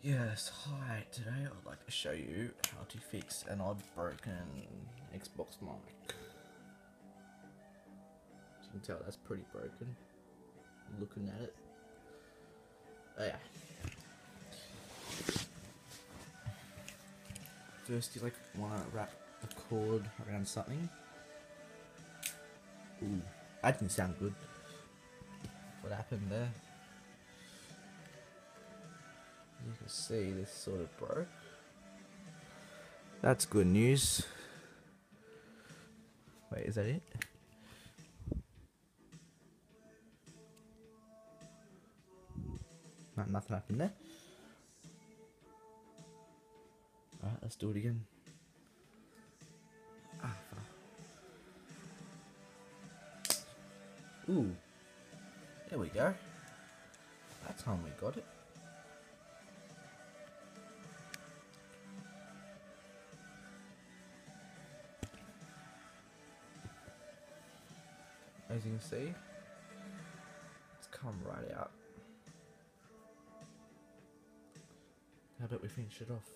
Yes, hi. Today I'd like to show you how to fix an odd broken Xbox mic. As you can tell, that's pretty broken. Looking at it. Oh yeah. First, you want to wrap the cord around something. Ooh, that didn't sound good. What happened there? You can see this sort of broke. That's good news. Wait, is that it? No, nothing happened there. Alright, let's do it again. Ooh, there we go. That's how we got it. As you can see, it's come right out. How about we finish it off?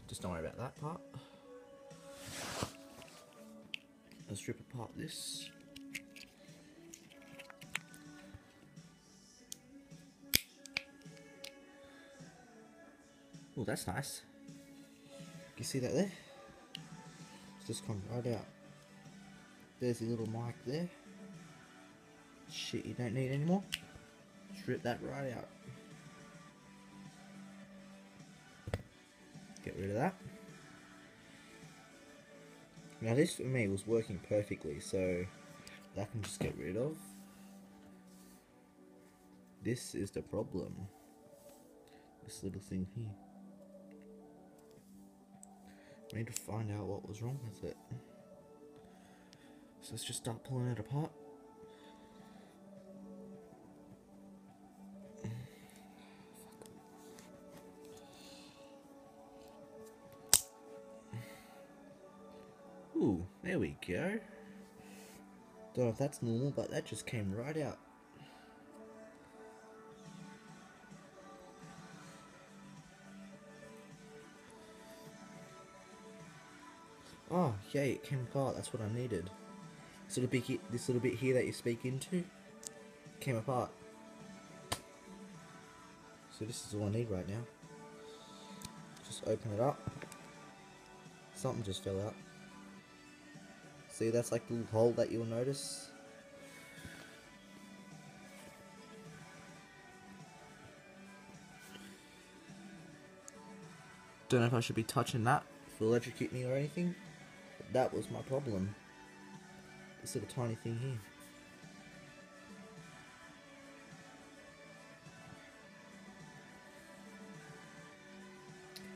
Just don't worry about that part. Let's strip apart this. Oh, that's nice. You see that there? It's just come right out. There's the little mic there. Shit, you don't need anymore. Strip that right out. Get rid of that. Now this for me was working perfectly, so that can just get rid of. This is the problem. This little thing here. We need to find out what was wrong with it. So let's just start pulling it apart. Ooh, there we go. Don't know if that's normal, but that just came right out. Oh, yay, it came apart. That's what I needed. This little bit here that you speak into came apart. So this is all I need right now. Just open it up. Something just fell out. See, that's like the little hole that you'll notice. Don't know if I should be touching that for electrocute me or anything. But that was my problem. This little tiny thing here.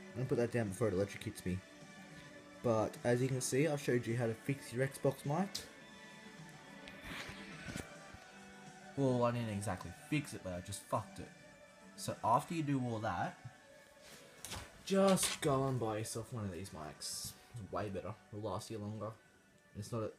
I'm gonna put that down before it electrocutes me. But as you can see, I showed you how to fix your Xbox mic. Well, I didn't exactly fix it, but I just fucked it. So after you do all that, just go and buy yourself one of these mics. It's way better. It'll last you longer. It's not